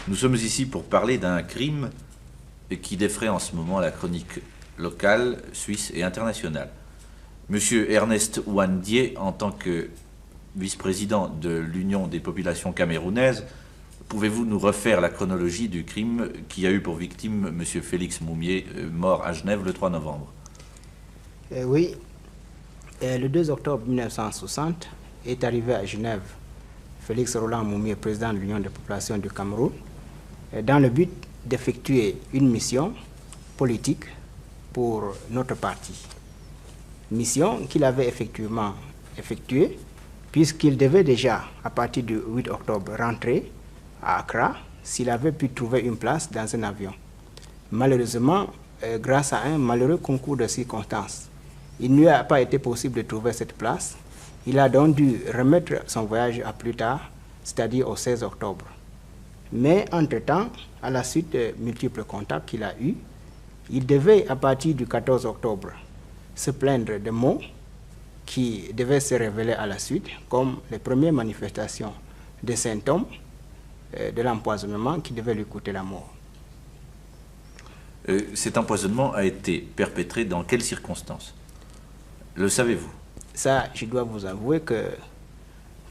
Nous sommes ici pour parler d'un crime qui défraie en ce moment la chronique locale, suisse et internationale. Monsieur Ernest Ouandié, en tant que vice-président de l'Union des populations camerounaises, pouvez-vous nous refaire la chronologie du crime qui a eu pour victime monsieur Félix Moumié, mort à Genève le 3 novembre? Oui, le 2 octobre 1960 est arrivé à Genève Félix Roland Moumié, président de l'Union des populations du Cameroun, dans le but d'effectuer une mission politique pour notre parti. Mission qu'il avait effectivement effectuée, puisqu'il devait déjà, à partir du 8 octobre, rentrer à Accra s'il avait pu trouver une place dans un avion. Malheureusement, grâce à un malheureux concours de circonstances, il ne lui a pas été possible de trouver cette place. Il a donc dû remettre son voyage à plus tard, c'est-à-dire au 16 octobre. Mais entre-temps, à la suite de multiples contacts qu'il a eus, il devait, à partir du 14 octobre, se plaindre de maux qui devaient se révéler à la suite, comme les premières manifestations des symptômes de l'empoisonnement qui devait lui coûter la mort. Cet empoisonnement a été perpétré dans quelles circonstances? Le savez-vous? Ça, je dois vous avouer que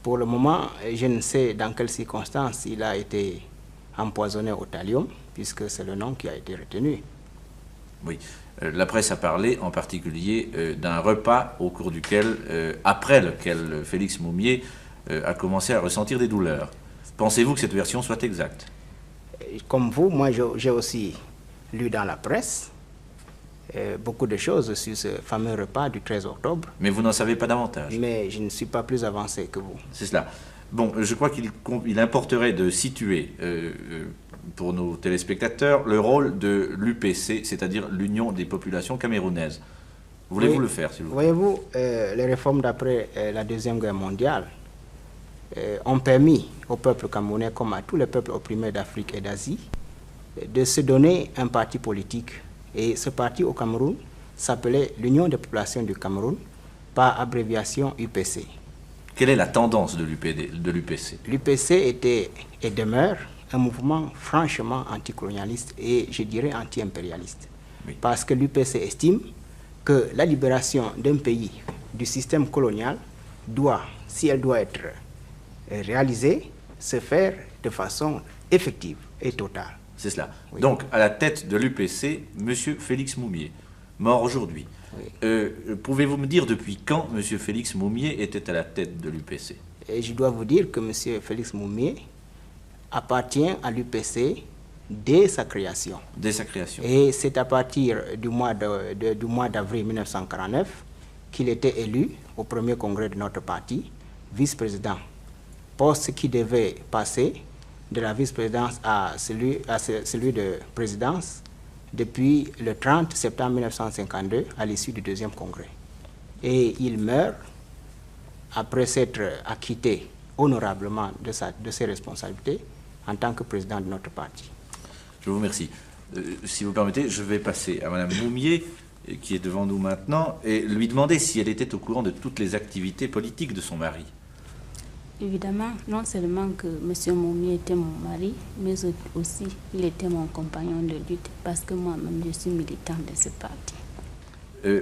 pour le moment, je ne sais dans quelles circonstances il a été empoisonné au thallium, puisque c'est le nom qui a été retenu. Oui. La presse a parlé en particulier d'un repas au cours duquel, après lequel Félix Moumié a commencé à ressentir des douleurs. Pensez-vous que cette version soit exacte? Comme vous, moi j'ai aussi lu dans la presse beaucoup de choses sur ce fameux repas du 13 octobre. Mais vous n'en savez pas davantage? Mais je ne suis pas plus avancé que vous. C'est cela. Bon, je crois qu'il importerait de situer pour nos téléspectateurs le rôle de l'UPC, c'est-à-dire l'Union des populations camerounaises. Voulez-vous le faire, s'il vous plaît? Voyez-vous, les réformes d'après la Deuxième Guerre mondiale ont permis au peuple camerounais, comme à tous les peuples opprimés d'Afrique et d'Asie, de se donner un parti politique. Et ce parti au Cameroun s'appelait l'Union des populations du Cameroun, par abréviation UPC. Quelle est la tendance de l'UPC? L'UPC était et demeure un mouvement franchement anticolonialiste et je dirais anti-impérialiste. Oui. Parce que l'UPC estime que la libération d'un pays du système colonial doit, si elle doit être réalisée, se faire de façon effective et totale. C'est cela. Oui. Donc, à la tête de l'UPC, M. Félix Moumié, mort aujourd'hui. Oui. Pouvez-vous me dire depuis quand M. Félix Moumié était à la tête de l'UPC? Je dois vous dire que M. Félix Moumié appartient à l'UPC dès sa création. Dès sa création. Et c'est à partir du mois d'avril 1949 qu'il était élu au premier congrès de notre parti, vice-président, poste qui devait passer de la vice-présidence à celui de présidence depuis le 30 septembre 1952 à l'issue du deuxième congrès. Et il meurt après s'être acquitté honorablement de ses responsabilités en tant que président de notre parti. Je vous remercie. Si vous permettez, je vais passer à Mme Moumié, qui est devant nous maintenant, et lui demander si elle était au courant de toutes les activités politiques de son mari. Évidemment, non seulement que M. Moumié était mon mari, mais aussi il était mon compagnon de lutte, parce que moi-même je suis militante de ce parti.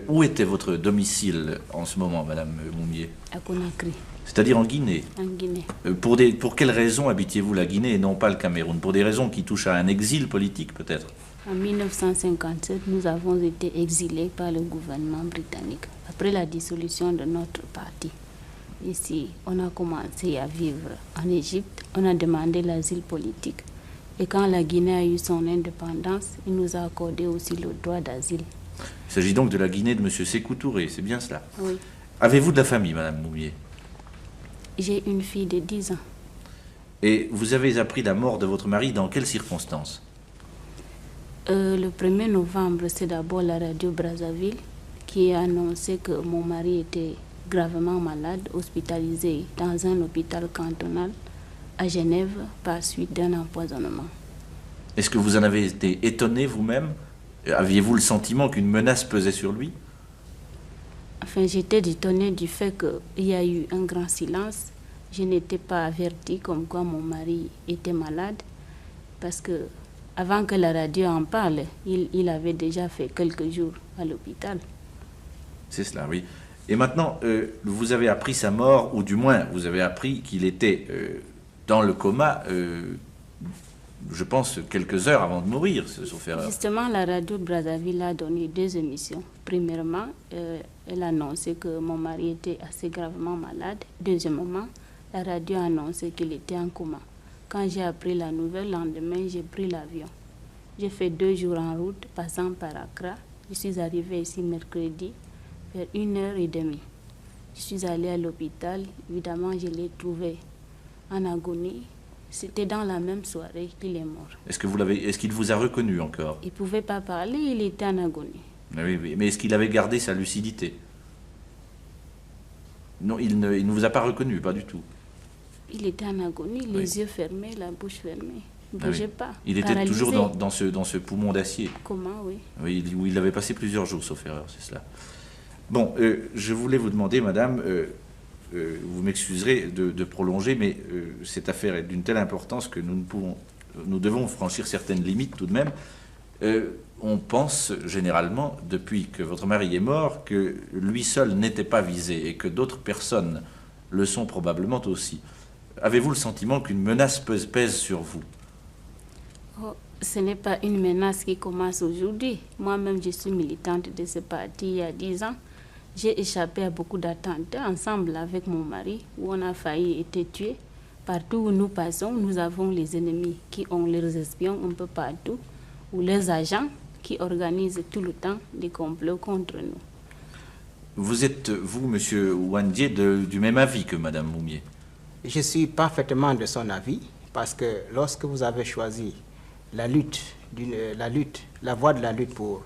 Où était votre domicile en ce moment, Mme Moumié? À Conakry. C'est-à-dire en Guinée? En Guinée. Pour quelles raisons habitiez-vous la Guinée et non pas le Cameroun? Pour des raisons qui touchent à un exil politique, peut-être? En 1957, nous avons été exilés par le gouvernement britannique, après la dissolution de notre parti. Ici, on a commencé à vivre en Égypte, on a demandé l'asile politique. Et quand la Guinée a eu son indépendance, il nous a accordé aussi le droit d'asile. Il s'agit donc de la Guinée de M. Sékou Touré, c'est bien cela? Oui. Avez-vous de la famille, Mme Moumié? J'ai une fille de 10 ans. Et vous avez appris la mort de votre mari dans quelles circonstances? Le 1er novembre, c'est d'abord la radio Brazzaville qui a annoncé que mon mari était gravement malade, hospitalisé dans un hôpital cantonal à Genève par suite d'un empoisonnement. Est-ce que vous en avez été étonné vous-même? Aviez-vous le sentiment qu'une menace pesait sur lui? Enfin, j'étais étonnée du fait qu'il y a eu un grand silence. Je n'étais pas avertie comme quoi mon mari était malade. parce que avant que la radio en parle, il avait déjà fait quelques jours à l'hôpital. C'est cela, oui. Et maintenant, vous avez appris sa mort, ou du moins, vous avez appris qu'il était dans le coma, je pense, quelques heures avant de mourir, sauf erreur. Justement, la radio de Brazzaville a donné 2 émissions. Premièrement, elle a annoncé que mon mari était assez gravement malade. Deuxièmement, la radio a annoncé qu'il était en coma. Quand j'ai appris la nouvelle, le lendemain, j'ai pris l'avion. J'ai fait 2 jours en route, passant par Accra. Je suis arrivée ici mercredi, vers 1h30. Je suis allée à l'hôpital. Évidemment, je l'ai trouvé en agonie. C'était dans la même soirée qu'il est mort. Est-ce qu'il vous a reconnu encore? Il ne pouvait pas parler, il était en agonie. Oui, oui. Mais est-ce qu'il avait gardé sa lucidité? Non, il ne vous a pas reconnu, pas du tout. Il était en agonie, les yeux fermés, la bouche fermée. Il ne bougeait pas. Il était paralysé. toujours dans ce poumon d'acier. Comment, oui. Oui, où il avait passé plusieurs jours, sauf erreur, c'est cela. Bon, je voulais vous demander, madame, vous m'excuserez de prolonger, mais cette affaire est d'une telle importance que nous devons franchir certaines limites tout de même. On pense généralement, depuis que votre mari est mort, que lui seul n'était pas visé et que d'autres personnes le sont probablement aussi. Avez-vous le sentiment qu'une menace pèse sur vous? Oh, ce n'est pas une menace qui commence aujourd'hui. Moi-même, je suis militante de ce parti il y a 10 ans. J'ai échappé à beaucoup d'attentats ensemble avec mon mari, où on a failli être tués. Partout où nous passons, nous avons les ennemis qui ont leurs espions un peu partout, ou leurs agents qui organisent tout le temps des complots contre nous. Vous êtes, vous, monsieur Wandié, du même avis que madame Moumié? Je suis parfaitement de son avis, parce que lorsque vous avez choisi la voie de la lutte pour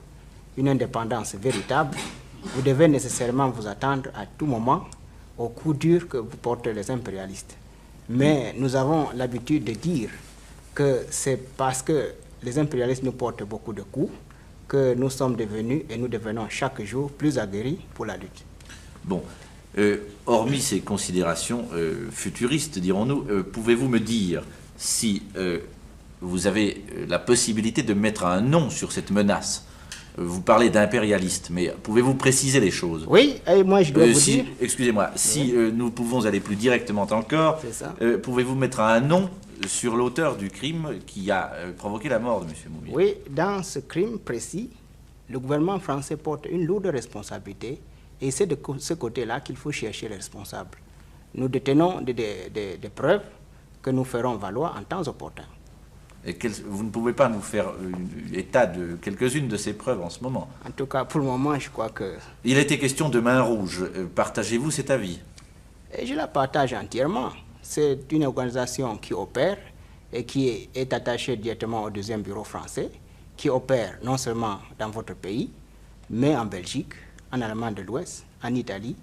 une indépendance véritable, vous devez nécessairement vous attendre à tout moment au coup dur que vous portez les impérialistes. Mais nous avons l'habitude de dire que c'est parce que les impérialistes nous portent beaucoup de coups que nous sommes devenus et nous devenons chaque jour plus aguerris pour la lutte. Bon, hormis ces considérations futuristes, dirons-nous, pouvez-vous me dire si vous avez la possibilité de mettre un nom sur cette menace? Vous parlez d'impérialiste, mais pouvez-vous préciser les choses? Oui, et moi je dois vous dire... Excusez-moi, si nous pouvons aller plus directement encore, pouvez-vous mettre un nom sur l'auteur du crime qui a provoqué la mort de M. Moumié? Oui, dans ce crime précis, le gouvernement français porte une lourde responsabilité et c'est de ce côté-là qu'il faut chercher les responsables. Nous détenons des preuves que nous ferons valoir en temps opportun. Et vous ne pouvez pas nous faire état de quelques-unes de ces preuves en ce moment? En tout cas, pour le moment, je crois que... Il était question de Main Rouge. Partagez-vous cet avis? Et je la partage entièrement. C'est une organisation qui opère et qui est attachée directement au 2e bureau français, qui opère non seulement dans votre pays, mais en Belgique, en Allemagne de l'Ouest, en Italie,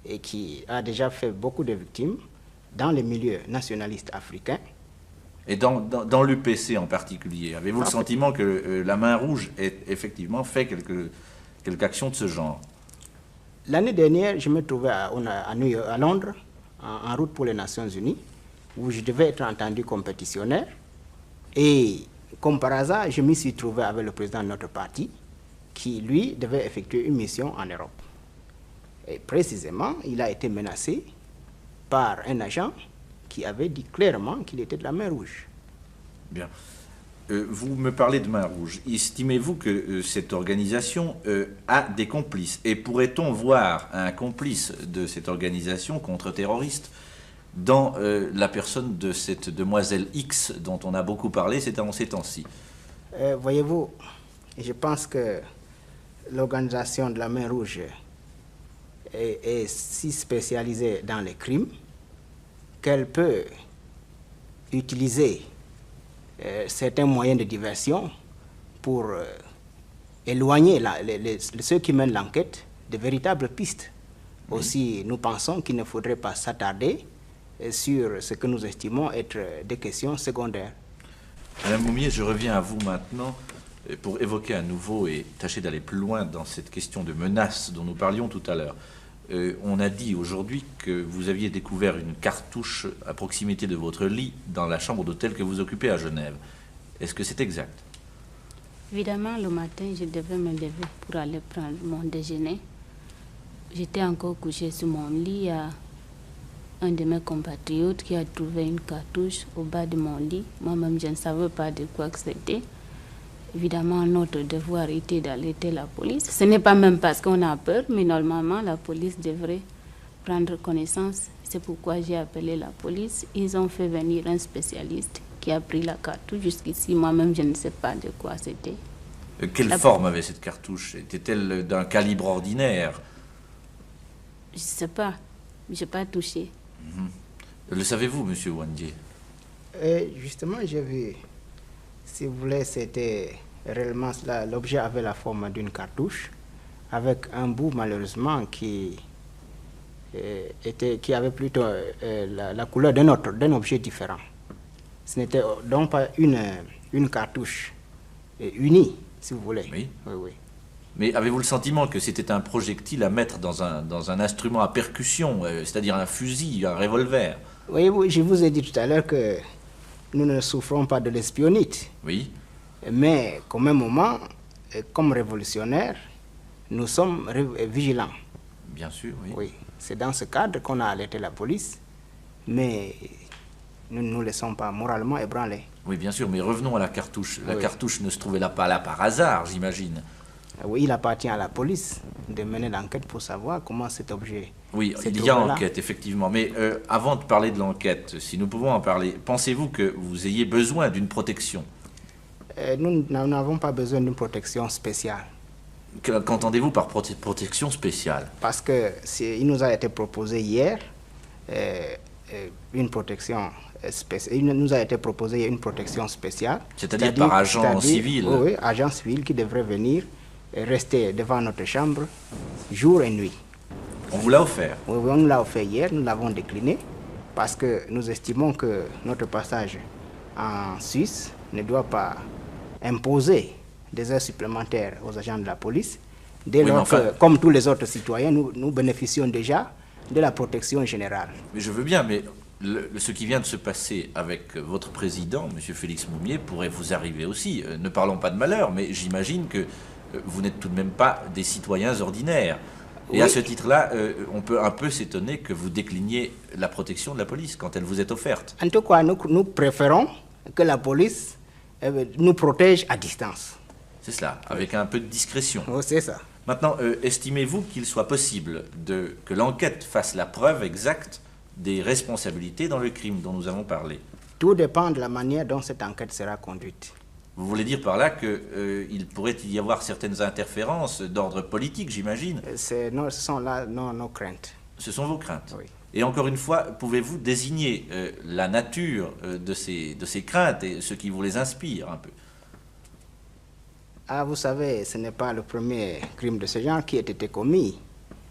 et qui a déjà fait beaucoup de victimes dans les milieux nationalistes africains. Et dans l'UPC en particulier, avez-vous le sentiment que la Main Rouge ait effectivement fait quelque action de ce genre? L'année dernière, je me trouvais à Londres, en route pour les Nations Unies, où je devais être entendu comme pétitionnaire. Et comme par hasard, je m'y suis trouvé avec le président de notre parti, qui, lui, devait effectuer une mission en Europe. Et précisément, il a été menacé par un agent qui avait dit clairement qu'il était de la Main Rouge. Bien. Vous me parlez de Main Rouge. Estimez-vous que cette organisation a des complices? Et pourrait-on voir un complice de cette organisation contre-terroriste dans la personne de cette demoiselle X dont on a beaucoup parlé ces temps-ci? Voyez-vous, je pense que l'organisation de la Main Rouge est si spécialisée dans les crimes qu'elle peut utiliser certains moyens de diversion pour éloigner ceux qui mènent l'enquête de véritables pistes. Oui. Aussi, nous pensons qu'il ne faudrait pas s'attarder sur ce que nous estimons être des questions secondaires. Madame Moumié, je reviens à vous maintenant pour évoquer à nouveau et tâcher d'aller plus loin dans cette question de menace dont nous parlions tout à l'heure. On a dit aujourd'hui que vous aviez découvert une cartouche à proximité de votre lit dans la chambre d'hôtel que vous occupez à Genève. Est-ce que c'est exact? Évidemment, le matin, je devais me lever pour aller prendre mon déjeuner. J'étais encore couchée sur mon lit. Il y a un de mes compatriotes qui a trouvé une cartouche au bas de mon lit. Moi-même, je ne savais pas de quoi que c'était. Évidemment, notre devoir était d'alerter la police. Ce n'est pas même parce qu'on a peur, mais normalement, la police devrait prendre connaissance. C'est pourquoi j'ai appelé la police. Ils ont fait venir un spécialiste qui a pris la cartouche. Jusqu'ici, moi-même, je ne sais pas de quoi c'était. Quelle forme avait cette cartouche? Était-elle d'un calibre ordinaire? Je ne sais pas. Je n'ai pas touché. Le savez-vous, monsieur Wandié? Justement, j'ai vu, si vous voulez, c'était réellement cela. L'objet avait la forme d'une cartouche, avec un bout, malheureusement, qui avait plutôt la couleur d'un objet différent. Ce n'était donc pas une cartouche unie, si vous voulez. Oui. Oui, oui. Mais avez-vous le sentiment que c'était un projectile à mettre dans un instrument à percussion, c'est-à-dire un fusil, un revolver? Oui, oui, je vous ai dit tout à l'heure que nous ne souffrons pas de l'espionnite. Oui. Mais qu'au même moment, comme révolutionnaires, nous sommes vigilants. Bien sûr, oui. Oui, c'est dans ce cadre qu'on a alerté la police, mais nous ne nous laissons pas moralement ébranler. Oui, bien sûr, mais revenons à la cartouche. La Oui. cartouche ne se trouvait là pas là par hasard, j'imagine. Oui, il appartient à la police de mener l'enquête pour savoir comment cet objet Oui, s'est il y a trouvé là. enquête, effectivement. Mais avant de parler de l'enquête, si nous pouvons en parler, pensez-vous que vous ayez besoin d'une protection? Nous n'avons pas besoin d'une protection spéciale. Qu'entendez-vous par protection spéciale? Parce que il nous a été proposé hier une protection spéciale. Il nous a été proposé une protection spéciale. C'est-à-dire par agent civil? Oui, oui, agent civil qui devrait venir et rester devant notre chambre jour et nuit. On vous l'a offert? Oui, oui, on nous l'a offert hier, nous l'avons décliné parce que nous estimons que notre passage en Suisse ne doit pas imposer des heures supplémentaires aux agents de la police, dès Oui, lors enfin, que, comme tous les autres citoyens, nous bénéficions déjà de la protection générale. Mais je veux bien, mais ce qui vient de se passer avec votre président, M. Félix Moumié, pourrait vous arriver aussi. Ne parlons pas de malheur, mais j'imagine que vous n'êtes tout de même pas des citoyens ordinaires. Et Oui. à ce titre-là, on peut un peu s'étonner que vous décliniez la protection de la police quand elle vous est offerte. En tout cas, nous préférons que la police nous protège à distance. C'est cela, avec un peu de discrétion. Oh, c'est ça. Maintenant, estimez-vous qu'il soit possible que l'enquête fasse la preuve exacte des responsabilités dans le crime dont nous avons parlé? Tout dépend de la manière dont cette enquête sera conduite. Vous voulez dire par là qu'il pourrait y avoir certaines interférences d'ordre politique, j'imagine? Ce sont là nos craintes. Ce sont vos craintes. Oui. Et encore une fois, pouvez-vous désigner la nature de ces craintes et ce qui vous les inspire un peu? Ah, vous savez, ce n'est pas le premier crime de ce genre qui a été commis.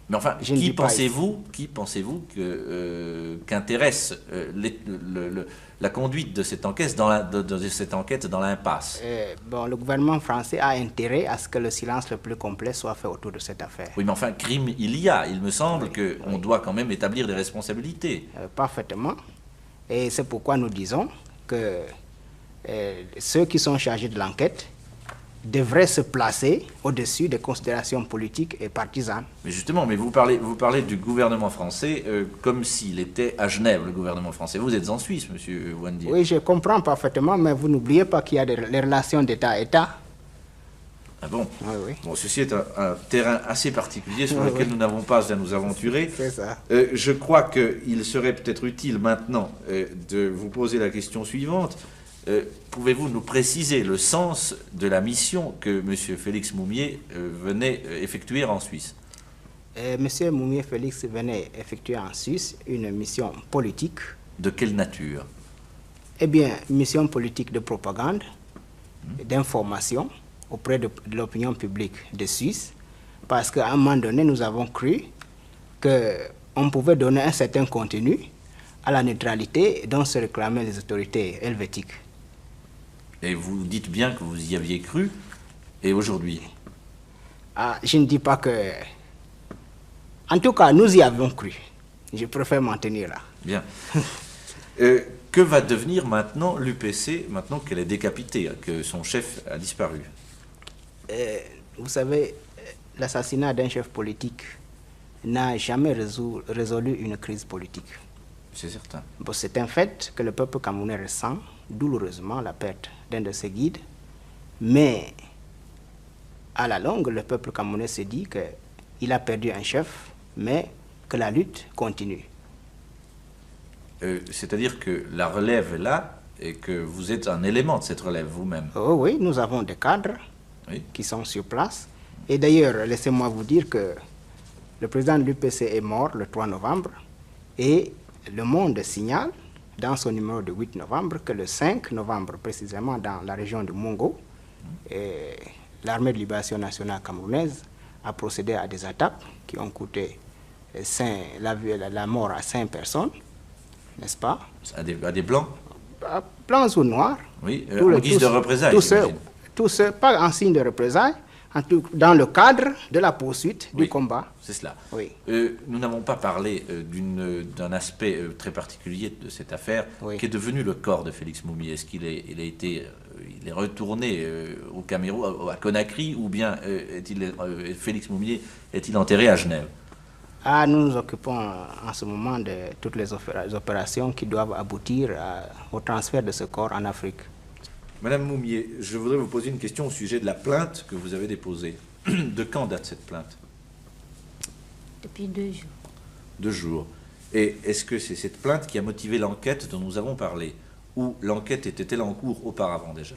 Mais enfin, Je ne qui dis pas pensez-vous qu'intéresse la conduite de cette enquête dans l'impasse? Bon, le gouvernement français a intérêt à ce que le silence le plus complet soit fait autour de cette affaire. Oui, mais enfin, crime il y a. Il me semble qu'on doit quand même établir des responsabilités. Parfaitement. Et c'est pourquoi nous disons que ceux qui sont chargés de l'enquête devraient se placer au-dessus des considérations politiques et partisanes. Mais justement, vous parlez du gouvernement français comme s'il était à Genève, le gouvernement français. Vous êtes en Suisse, monsieur Wandié. Oui, je comprends parfaitement, mais vous n'oubliez pas qu'il y a les relations d'État à État. Ah bon? Oui, oui. Bon, ceci est un terrain assez particulier sur lequel nous n'avons pas à nous aventurer. C'est ça. Je crois qu'il serait peut-être utile maintenant de vous poser la question suivante. Pouvez-vous nous préciser le sens de la mission que M. Félix Moumié venait effectuer en Suisse? Monsieur Moumié Félix venait effectuer en Suisse une mission politique. De quelle nature? Eh bien, mission politique de propagande, d'information auprès de l'opinion publique de Suisse, parce qu'à un moment donné, nous avons cru qu'on pouvait donner un certain contenu à la neutralité dont se réclamaient les autorités helvétiques. Et vous dites bien que vous y aviez cru, et aujourd'hui? Ah, je ne dis pas que... En tout cas, nous y avions cru. Je préfère m'en tenir là. Bien. Que va devenir maintenant l'UPC, maintenant qu'elle est décapitée, que son chef a disparu? Vous savez, l'assassinat d'un chef politique n'a jamais résolu une crise politique. C'est certain. Bon, c'est un fait que le peuple camerounais ressent douloureusement la perte d'un de ses guides, mais à la longue, le peuple camerounais se dit qu'il a perdu un chef, mais que la lutte continue. C'est-à-dire que la relève est là et que vous êtes un élément de cette relève vous-même. Oh oui, nous avons des cadres qui sont sur place. Et d'ailleurs, laissez-moi vous dire que le président de l'UPC est mort le 3 novembre et Le Monde signale dans son numéro de 8 novembre que le 5 novembre, précisément dans la région de Mongo, l'armée de libération nationale camerounaise a procédé à des attaques qui ont coûté la mort à 5 personnes, n'est-ce pas? À des blancs? Blancs ou noirs. Oui, en guise de représailles. Tous ceux, pas en signe de représailles, dans le cadre de la poursuite du combat. C'est cela. Oui. Nous n'avons pas parlé d'un aspect très particulier de cette affaire, qui est devenu le corps de Félix Moumié. Est-ce qu'il il est retourné au Cameroun, à Conakry, ou bien Félix Moumié est-il enterré à Genève? Nous nous occupons en ce moment de toutes les opérations qui doivent aboutir au transfert de ce corps en Afrique. Madame Moumié, je voudrais vous poser une question au sujet de la plainte que vous avez déposée. De quand date cette plainte? Depuis 2 jours. 2 jours. Et est-ce que c'est cette plainte qui a motivé l'enquête dont nous avons parlé? Ou l'enquête était-elle en cours auparavant déjà?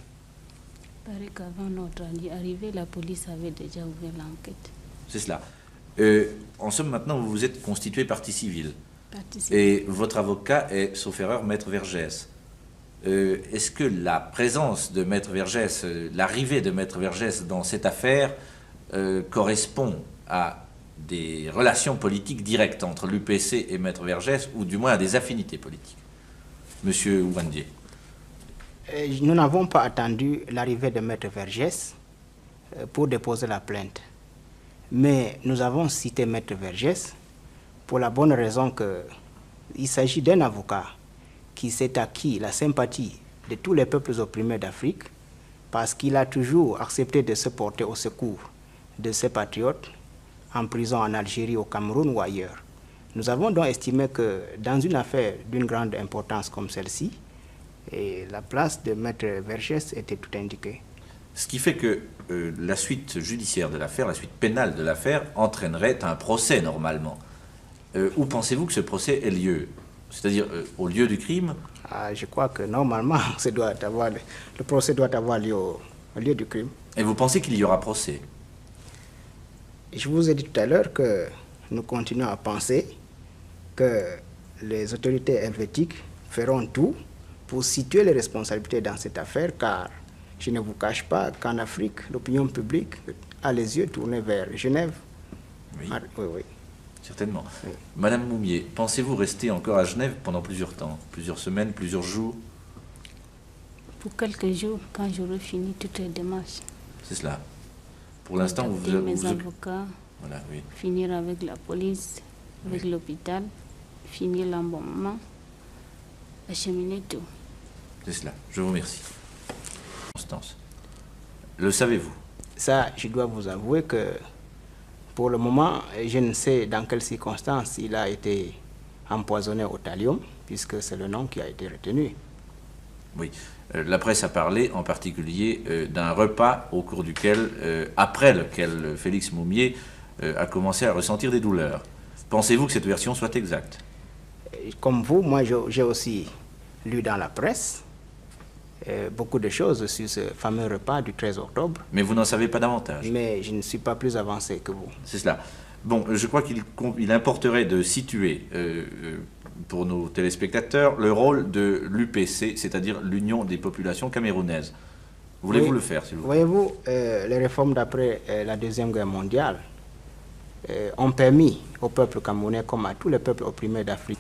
Il paraît qu'avant notre arrivée, la police avait déjà ouvert l'enquête. C'est cela. En somme, maintenant, vous vous êtes constitué partie civile. Et votre avocat est, sauf erreur, Maître Vergès. Est-ce que la présence de Maître Vergès, l'arrivée de Maître Vergès dans cette affaire correspond à des relations politiques directes entre l'UPC et Maître Vergès, ou du moins à des affinités politiques? Monsieur Ouandié. Nous n'avons pas attendu l'arrivée de Maître Vergès pour déposer la plainte. Mais nous avons cité Maître Vergès pour la bonne raison qu'il s'agit d'un avocat qui s'est acquis la sympathie de tous les peuples opprimés d'Afrique parce qu'il a toujours accepté de se porter au secours de ses patriotes en prison en Algérie, au Cameroun ou ailleurs. Nous avons donc estimé que dans une affaire d'une grande importance comme celle-ci, la place de Maître Vergès était tout indiquée. Ce qui fait que la suite judiciaire de l'affaire, la suite pénale de l'affaire, entraînerait un procès normalement. Où pensez-vous que ce procès ait lieu? C'est-à-dire au lieu du crime? Je crois que normalement, le procès doit avoir lieu au lieu du crime. Et vous pensez qu'il y aura procès? Je vous ai dit tout à l'heure que nous continuons à penser que les autorités helvétiques feront tout pour situer les responsabilités dans cette affaire, car je ne vous cache pas qu'en Afrique, l'opinion publique a les yeux tournés vers Genève. Oui. Oui. Certainement. Oui. Madame Moumié, pensez-vous rester encore à Genève pendant plusieurs temps? Plusieurs semaines, plusieurs jours? Pour quelques jours, quand j'aurai fini toutes les démarches. C'est cela. Pour l'instant, mes avocats, voilà, oui. Finir avec la police, avec l'hôpital, finir l'embaumement, acheminer tout. C'est cela. Je vous remercie. Constance, le savez-vous? Ça, je dois vous avouer que pour le moment, je ne sais dans quelles circonstances il a été empoisonné au thallium, puisque c'est le nom qui a été retenu. Oui. La presse a parlé en particulier d'un repas au cours duquel, après lequel Félix Moumié a commencé à ressentir des douleurs. Pensez-vous que cette version soit exacte? Comme vous, moi j'ai aussi lu dans la presse beaucoup de choses sur ce fameux repas du 13 octobre. Mais vous n'en savez pas davantage? Mais je ne suis pas plus avancé que vous. C'est cela. Bon, je crois qu'il importerait de situer pour nos téléspectateurs le rôle de l'UPC, c'est-à-dire l'Union des populations camerounaises. Voulez-vous le faire, s'il vous plaît? Voyez-vous, les réformes d'après la Deuxième Guerre mondiale ont permis au peuple camerounais, comme à tous les peuples opprimés d'Afrique,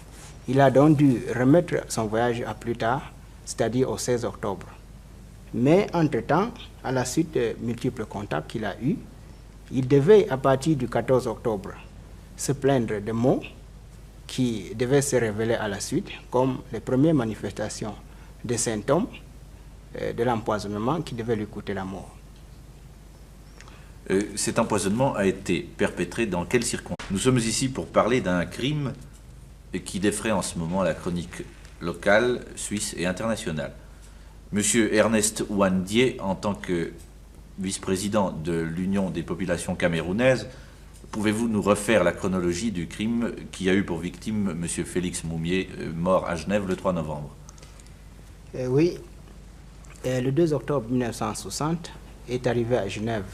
il a donc dû remettre son voyage à plus tard, c'est-à-dire au 16 octobre. Mais entre-temps, à la suite de multiples contacts qu'il a eus, il devait, à partir du 14 octobre, se plaindre de maux qui devaient se révéler à la suite comme les premières manifestations des symptômes de l'empoisonnement qui devait lui coûter la mort. Cet empoisonnement a été perpétré dans quelles circonstances? Nous sommes ici pour parler d'un crime qui défraie en ce moment la chronique locale, suisse et internationale. Monsieur Ernest Ouandié, en tant que vice-président de l'Union des populations camerounaises, pouvez-vous nous refaire la chronologie du crime qui a eu pour victime monsieur Félix Moumié, mort à Genève le 3 novembre? Oui, le 2 octobre 1960 est arrivé à Genève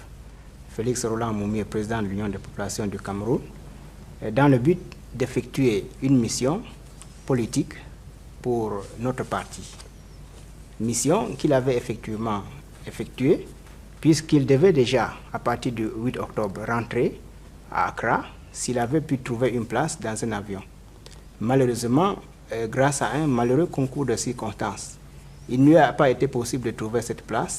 Félix Roland Moumié, président de l'Union des populations du Cameroun, dans le but d'effectuer une mission politique pour notre parti. Mission qu'il avait effectivement effectuée, puisqu'il devait déjà, à partir du 8 octobre, rentrer à Accra s'il avait pu trouver une place dans un avion. Malheureusement, grâce à un malheureux concours de circonstances, il ne lui a pas été possible de trouver cette place